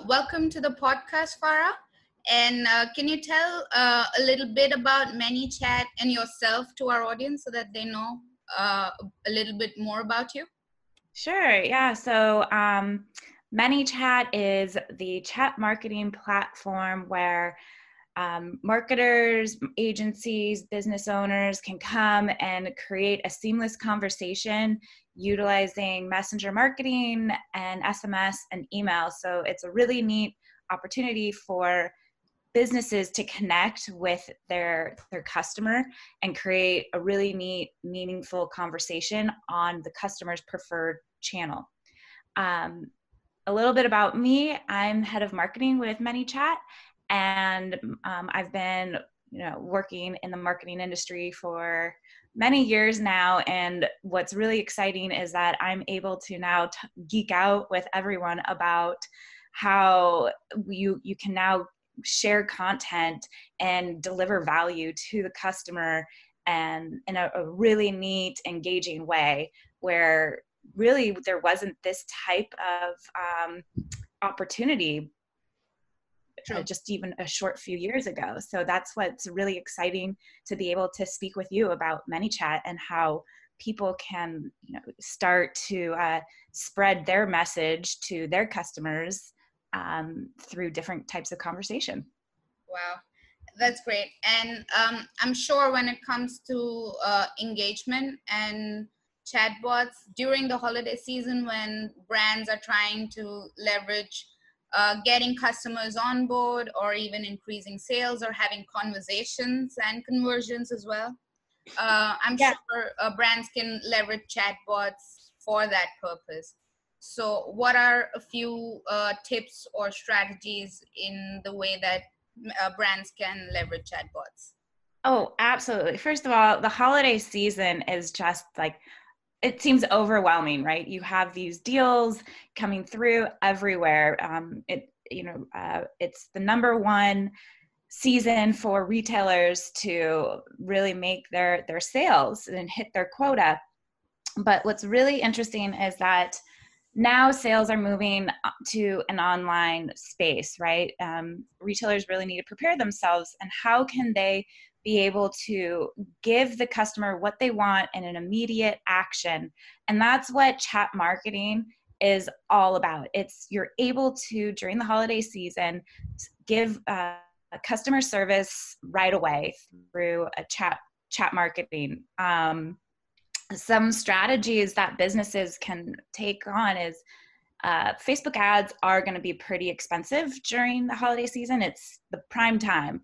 Welcome to the podcast, Farah. And can you tell a little bit about ManyChat and yourself to our audience so that they know a little bit more about you? Sure, yeah. So ManyChat is the chat marketing platform where marketers, agencies, business owners can come and create a seamless conversation utilizing messenger marketing and SMS and email. So it's a really neat opportunity for businesses to connect with their customer and create a really neat, meaningful conversation on the customer's preferred channel. A little bit about me: I'm head of marketing with ManyChat, and I've been working in the marketing industry for many years now. And what's really exciting is that I'm able to now geek out with everyone about how you can now share content and deliver value to the customer, and in a really neat, engaging way where really there wasn't this type of opportunity just even a short few years ago. So that's what's really exciting, to be able to speak with you about ManyChat and how people can start to spread their message to their customers through different types of conversation. Wow, that's great. And I'm sure when it comes to engagement and chatbots during the holiday season, when brands are trying to leverage getting customers on board, or even increasing sales, or having conversations and conversions as well, I'm sure brands can leverage chatbots for that purpose. So what are a few tips or strategies in the way that brands can leverage chatbots? Oh, absolutely. First of all, the holiday season is just like, it seems overwhelming, right? You have these deals coming through everywhere. It's the number one season for retailers to really make their sales and hit their quota. But what's really interesting is that now sales are moving to an online space, right? Retailers really need to prepare themselves, and how can they be able to give the customer what they want in an immediate action? And that's what chat marketing is all about. It's you're able to, during the holiday season, give customer service right away through a chat marketing. Some strategies that businesses can take on is Facebook ads are going to be pretty expensive during the holiday season. It's the prime time.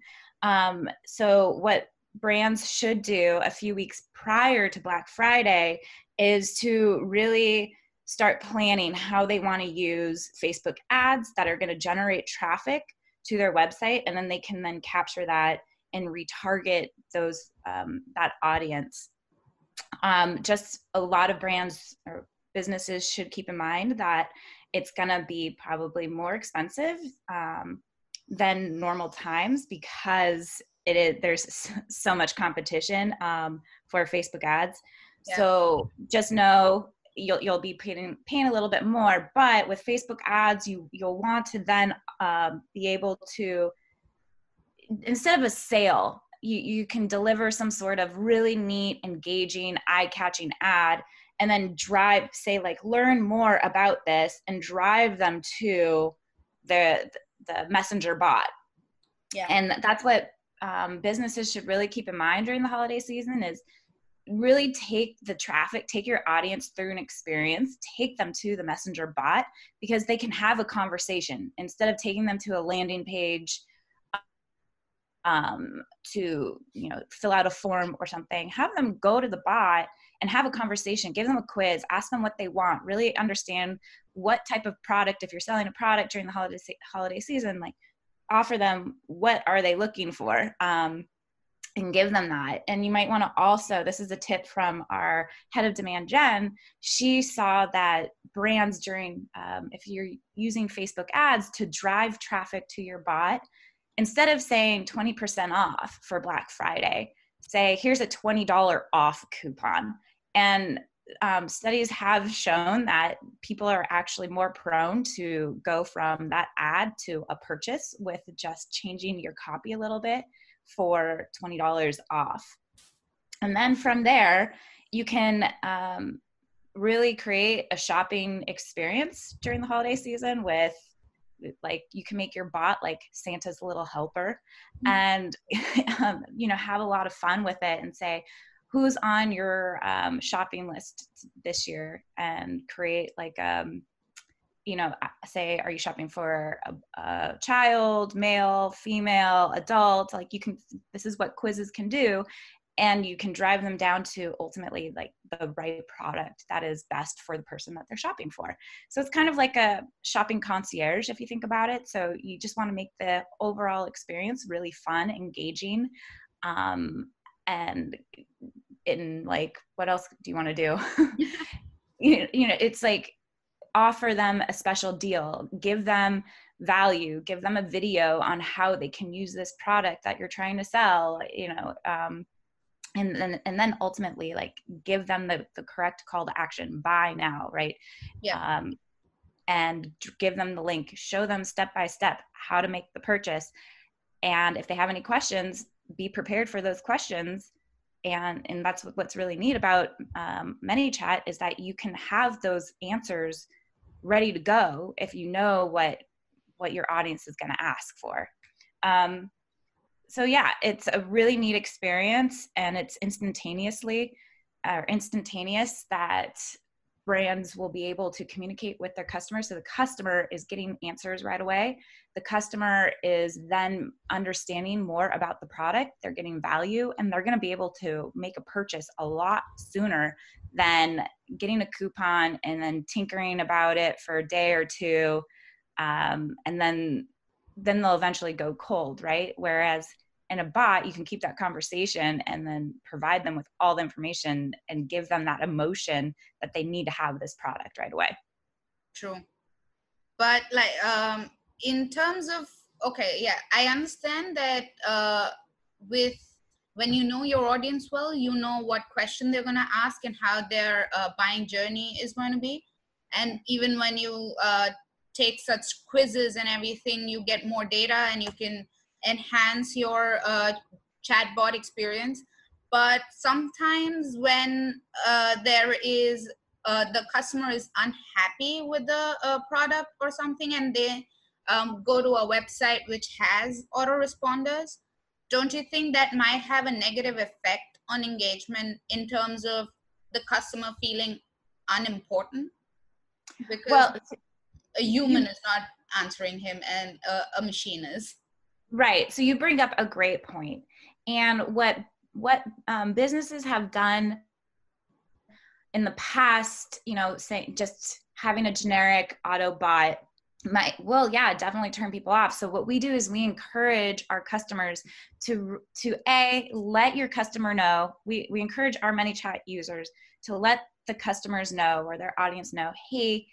So what brands should do a few weeks prior to Black Friday is to really start planning how they want to use Facebook ads that are going to generate traffic to their website, and then they can then capture that and retarget those that audience. Just a lot of brands or businesses should keep in mind that it's going to be probably more expensive than normal times, because there's so much competition for Facebook ads. Yeah. So just know you'll be paying a little bit more, but with Facebook ads, you'll want to then be able to, instead of a sale, you can deliver some sort of really neat, engaging, eye-catching ad, and then learn more about this and drive them to the messenger bot. Yeah. And that's what businesses should really keep in mind during the holiday season, is really take the traffic, take your audience through an experience, take them to the messenger bot, because they can have a conversation instead of taking them to a landing page to fill out a form or something. Have them go to the bot and have a conversation, give them a quiz, ask them what they want, really understand what type of product, if you're selling a product during the holiday season, like offer them what are they looking for, and give them that. And you might want to also, this is a tip from our head of demand, Jen. She saw that brands during, if you're using Facebook ads to drive traffic to your bot, instead of saying 20% off for Black Friday, say, here's a $20 off coupon. And studies have shown that people are actually more prone to go from that ad to a purchase with just changing your copy a little bit for $20 off. And then from there, you can really create a shopping experience during the holiday season with, like, you can make your bot like Santa's little helper, and have a lot of fun with it, and say who's on your shopping list this year, and create like say, are you shopping for a child, male, female, adult? Like, this is what quizzes can do. And you can drive them down to ultimately like the right product that is best for the person that they're shopping for. So it's kind of like a shopping concierge, if you think about it. So you just want to make the overall experience really fun, engaging, and in like, what else do you want to do? It's like, offer them a special deal, give them value, give them a video on how they can use this product that you're trying to sell, and then ultimately, like, give them the correct call to action, buy now, right? Yeah. And give them the link, show them step by step how to make the purchase. And if they have any questions, be prepared for those questions. And that's what's really neat about ManyChat, is that you can have those answers ready to go if you know what your audience is going to ask for. So yeah, it's a really neat experience, and it's instantaneous that brands will be able to communicate with their customers. So the customer is getting answers right away. The customer is then understanding more about the product. They're getting value, and they're going to be able to make a purchase a lot sooner than getting a coupon and then tinkering about it for a day or two. And then they'll eventually go cold, right? Whereas in a bot, you can keep that conversation and then provide them with all the information and give them that emotion that they need to have this product right away. True. But like, in terms of, okay, yeah, I understand that when you know your audience well, you know what question they're going to ask and how their buying journey is going to be. And even when you take such quizzes and everything, you get more data and you can enhance your chatbot experience. But sometimes when the customer is unhappy with the product or something, and they go to a website which has autoresponders, don't you think that might have a negative effect on engagement in terms of the customer feeling unimportant? Because a human is not answering him and a machine is. Right. So you bring up a great point. And what businesses have done in the past, say, just having a generic auto bot definitely turn people off. So what we do is we encourage our customers to let your customer know. We encourage our ManyChat users to let the customers know, or their audience know, hey,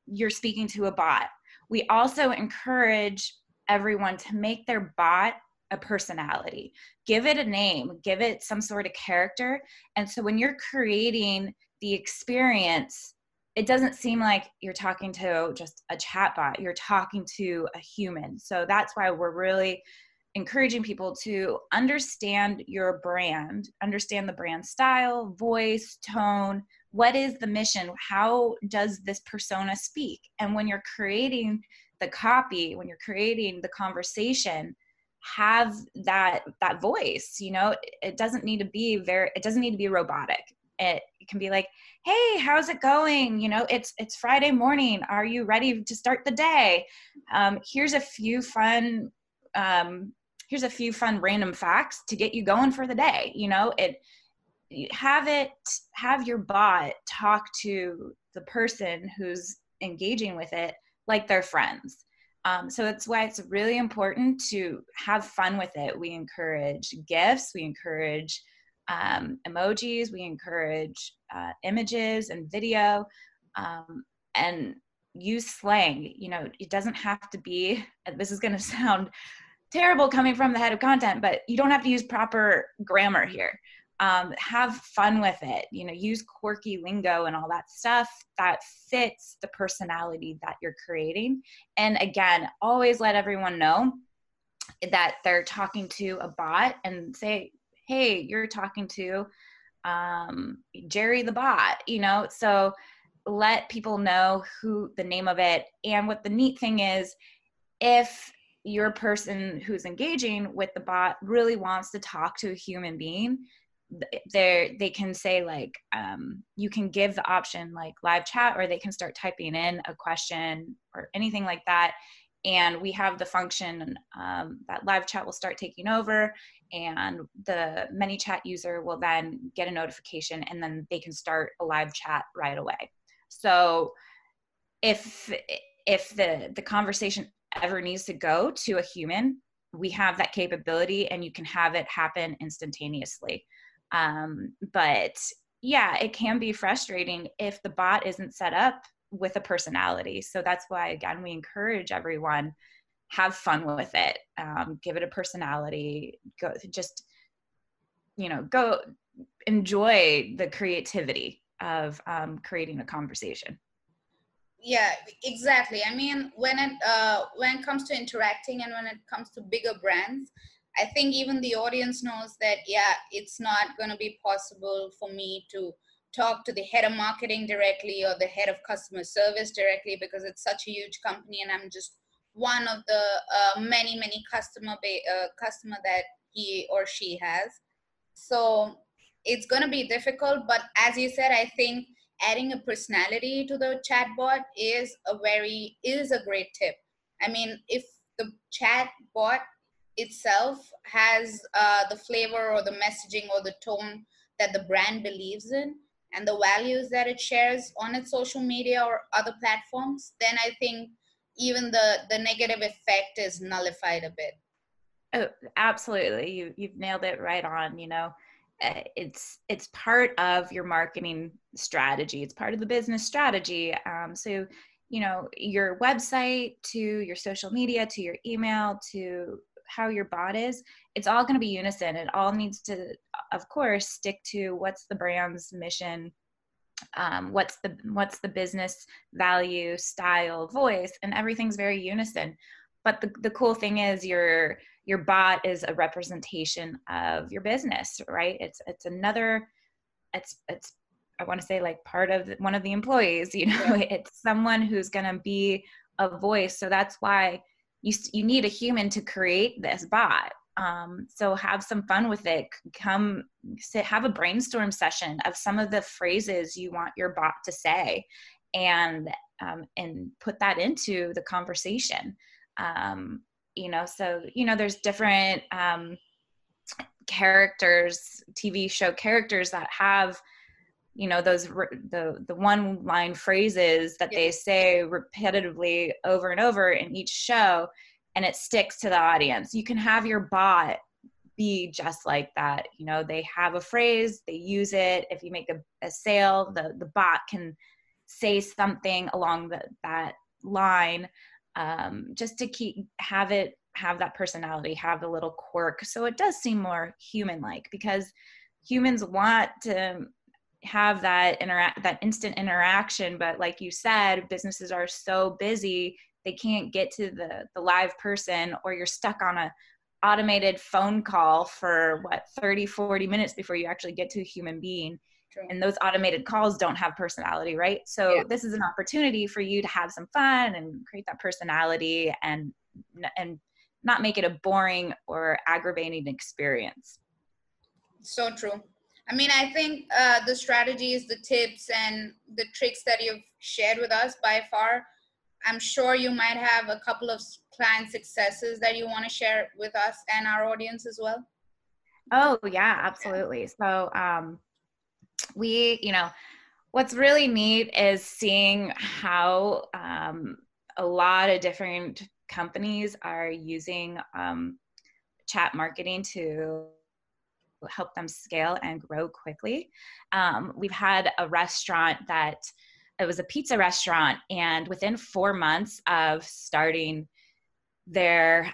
you're speaking to a bot. We also encourage everyone to make their bot a personality. Give it a name, give it some sort of character. And so when you're creating the experience, it doesn't seem like you're talking to just a chatbot, you're talking to a human. So that's why we're really encouraging people to understand your brand, understand the brand style, voice, tone. What is the mission? How does this persona speak? And when you're creating the copy, when you're creating the conversation, have that voice. It doesn't need to be robotic. It can be like, hey, how's it going? It's Friday morning. Are you ready to start the day? Here's a few fun random facts to get you going for the day. Have your bot talk to the person who's engaging with it like they're friends. So that's why it's really important to have fun with it. We encourage GIFs, we encourage emojis, we encourage images and video, and use slang. It doesn't have to be, this is going to sound terrible coming from the head of content, but you don't have to use proper grammar here. have fun with it, you know, use quirky lingo and all that stuff that fits the personality that you're creating. And again, always let everyone know that they're talking to a bot, and say, hey, you're talking to Jerry the bot, you know. So let people know who the name of it. And what the neat thing is, if your person who's engaging with the bot really wants to talk to a human being, they can say like, you can give the option like live chat, or they can start typing in a question or anything like that. And we have the function that live chat will start taking over, and the ManyChat user will then get a notification, and then they can start a live chat right away. So if the conversation ever needs to go to a human, we have that capability, and you can have it happen instantaneously. But yeah, it can be frustrating if the bot isn't set up with a personality. So that's why, again, we encourage everyone, have fun with it, give it a personality, go enjoy the creativity of creating a conversation. Yeah, exactly. I mean, when it comes to interacting and when it comes to bigger brands, I think even the audience knows that, yeah, it's not going to be possible for me to talk to the head of marketing directly or the head of customer service directly, because it's such a huge company and I'm just one of the many customer that he or she has. So it's going to be difficult, but as you said, I think adding a personality to the chatbot is a great tip. I mean, if the chatbot itself has the flavor or the messaging or the tone that the brand believes in, and the values that it shares on its social media or other platforms, then I think even the negative effect is nullified a bit. Oh, absolutely. You've nailed it right on. You know, it's part of your marketing strategy. It's part of the business strategy. So, you know, your website to your social media to your email to how your bot is, it's all going to be unison. It all needs to, of course, stick to what's the brand's mission, what's the business value, style, voice, and everything's very unison. But the cool thing is your bot is a representation of your business, right? It's I want to say like part of one of the employees, you know. Yeah. It's someone who's going to be a voice. So that's why you need a human to create this bot. So have some fun with it. Have a brainstorm session of some of the phrases you want your bot to say, and put that into the conversation. You know, so, you know, there's different characters, TV show characters that have, you know, those the one line phrases that they say repetitively over and over in each show, and it sticks to the audience. You can have your bot be just like that. You know, they have a phrase, they use it. If you make a sale, the bot can say something along that line, just to have that personality, have a little quirk. So it does seem more human-like, because humans want to have that instant interaction. But like you said, businesses are so busy, they can't get to the live person, or you're stuck on a automated phone call for 30-40 minutes before you actually get to a human being. True. And those automated calls don't have personality, right? So This is an opportunity for you to have some fun and create that personality, and not make it a boring or aggravating experience. So true. I mean, I think the strategies, the tips, and the tricks that you've shared with us, by far, I'm sure you might have a couple of client successes that you want to share with us and our audience as well. Oh yeah, absolutely. So what's really neat is seeing how a lot of different companies are using chat marketing to help them scale and grow quickly. We've had a restaurant it was a pizza restaurant, and within 4 months of starting their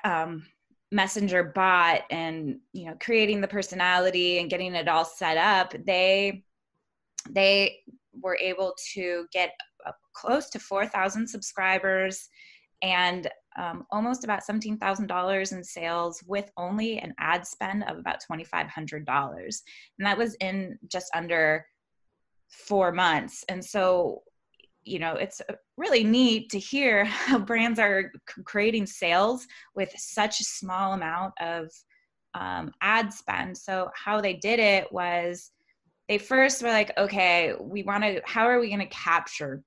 messenger bot and, you know, creating the personality and getting it all set up, they were able to get close to 4,000 subscribers and almost about $17,000 in sales with only an ad spend of about $2,500. And that was in just under 4 months. And so, you know, it's really neat to hear how brands are creating sales with such a small amount of ad spend. So how they did it was they first were like, okay, how are we going to capture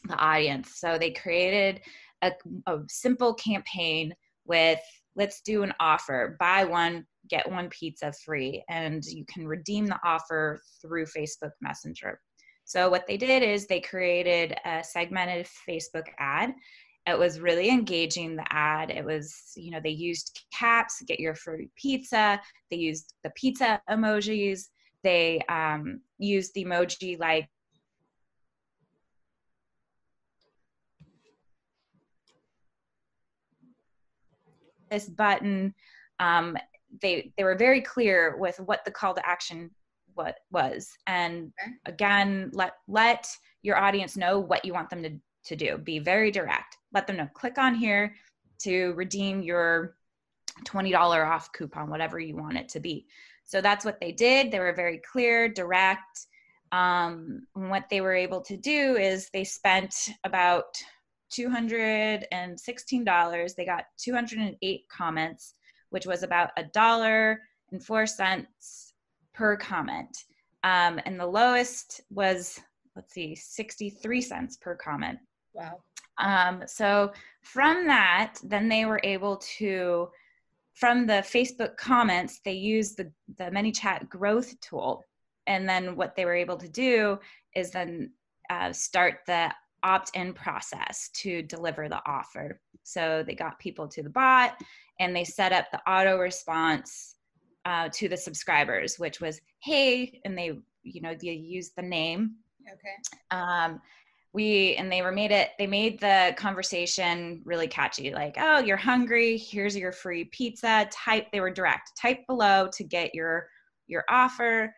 the audience? So they created a simple campaign with, let's do an offer, buy one, get one pizza free. And you can redeem the offer through Facebook Messenger. So what they did is they created a segmented Facebook ad. It was really engaging, the ad. It was, you know, they used caps, get your free pizza. They used the pizza emojis. They used the emoji like this button. They were very clear with what the call to action was. And again, let your audience know what you want them to do. Be very direct. Let them know, click on here to redeem your $20 off coupon, whatever you want it to be. So that's what they did. They were very clear, direct. What they were able to do is they spent about $216. They got 208 comments, which was about $1.04 per comment. And the lowest was, let's see, 63 cents per comment. Wow. So from that, then they were able to, from the Facebook comments, they used the ManyChat growth tool. And then what they were able to do is then start the opt-in process to deliver the offer. So they got people to the bot and they set up the auto response to the subscribers, which was, hey, and they, you know, they used the name. Okay. They made the conversation really catchy, like, oh, you're hungry, here's your free pizza. They were direct, type below to get your offer.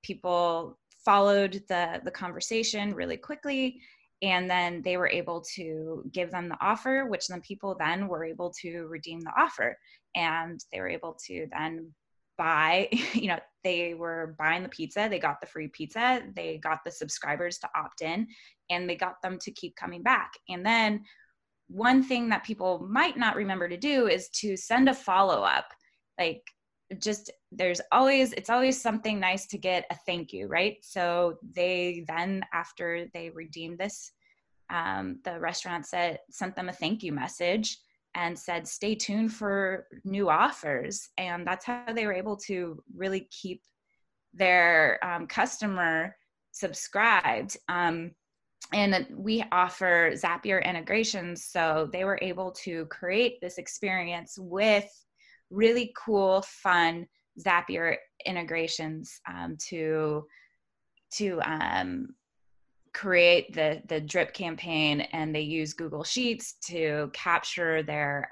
People followed the conversation really quickly, and then they were able to give them the offer, which then people then were able to redeem the offer, and they were able to then buy, you know, they were buying the pizza, they got the free pizza, they got the subscribers to opt in, and they got them to keep coming back. And then one thing that people might not remember to do is to send a follow-up. Like, just it's always something nice to get a thank you, right? So they then, after they redeemed this, the restaurant sent them a thank you message and said, stay tuned for new offers. And that's how they were able to really keep their customer subscribed. And we offer Zapier integrations. So they were able to create this experience with really cool, fun Zapier integrations to create the drip campaign, and they use Google Sheets to capture their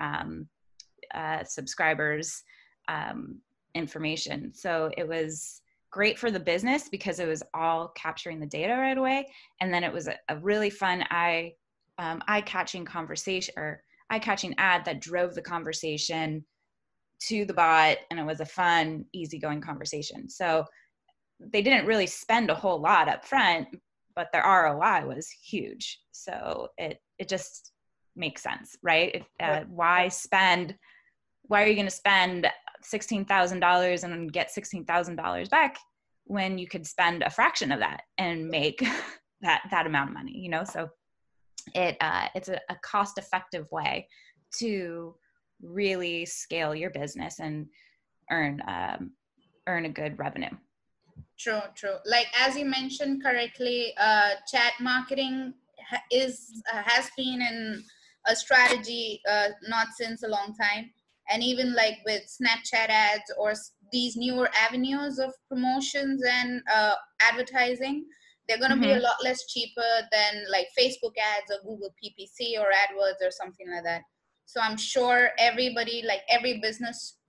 subscribers' information. So it was great for the business because it was all capturing the data right away. And then it was a really fun eye-catching conversation, or eye-catching ad that drove the conversation to the bot, and it was a fun, easygoing conversation. So they didn't really spend a whole lot up front, but their ROI was huge. So it just makes sense, right? Why are you going to spend $16,000 and get $16,000 back when you could spend a fraction of that and make that amount of money, you know? So it's a cost-effective way to really scale your business and earn a good revenue. True. Like, as you mentioned correctly, chat marketing has been in a strategy not since a long time. And even like with Snapchat ads or these newer avenues of promotions and advertising, they're going to be a lot less cheaper than like Facebook ads or Google PPC or AdWords or something like that. So I'm sure everybody, like every business,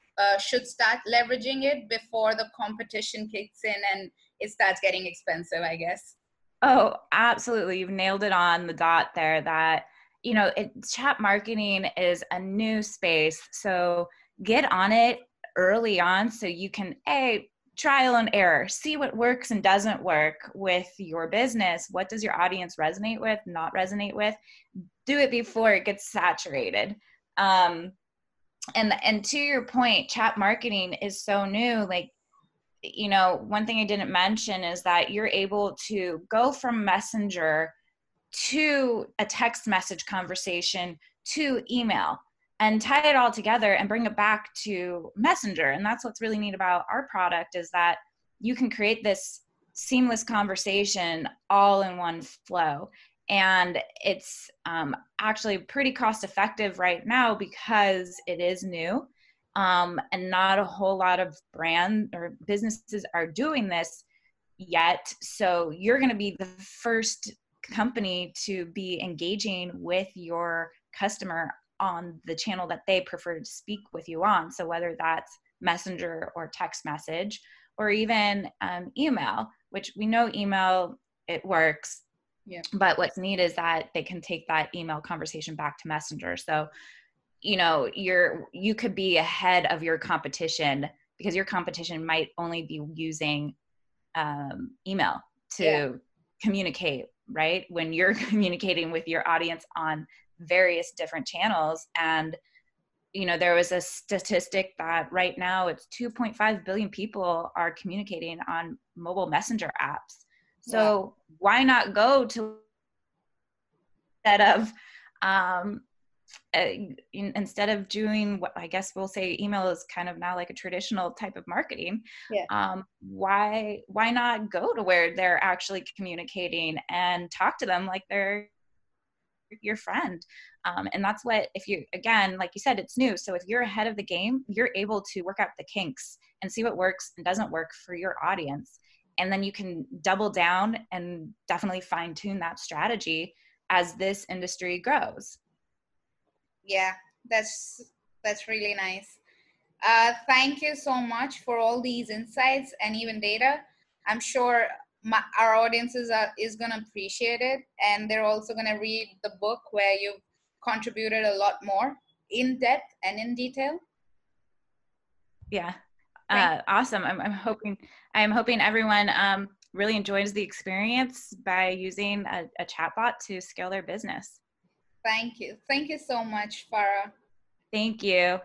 should start leveraging it before the competition kicks in and it starts getting expensive, I guess. Oh, absolutely. You've nailed it on the dot there that, chat marketing is a new space. So get on it early on so you can, trial and error, see what works and doesn't work with your business. What does your audience resonate with, not resonate with? Do it before it gets saturated. And to your point, chat marketing is so new. Like, one thing I didn't mention is that you're able to go from Messenger to a text message conversation to email and tie it all together and bring it back to Messenger. And that's what's really neat about our product, is that you can create this seamless conversation all in one flow. And it's actually pretty cost effective right now because it is new. And not a whole lot of brand or businesses are doing this yet. So you're going to be the first company to be engaging with your customer on the channel that they prefer to speak with you on. So whether that's Messenger or text message or even email, which we know email, it works. Yeah. But what's neat is that they can take that email conversation back to Messenger. So you could be ahead of your competition because your competition might only be using email to communicate, right? When you're communicating with your audience on various different channels. And, there was a statistic that right now it's 2.5 billion people are communicating on mobile messenger apps. So why not go to instead of doing what I guess we'll say email is kind of now like a traditional type of marketing. Why not go to where they're actually communicating and talk to them like they're your friend? And that's what, if you, again, like you said, it's new. So if you're ahead of the game, you're able to work out the kinks and see what works and doesn't work for your audience. And then you can double down and definitely fine tune that strategy as this industry grows. Yeah, that's really nice. Thank you so much for all these insights and even data. I'm sure our audiences is going to appreciate it, and they're also going to read the book where you've contributed a lot more in depth and in detail. Yeah, awesome. I'm hoping everyone really enjoys the experience by using a chatbot to scale their business. Thank you so much, Farah. Thank you.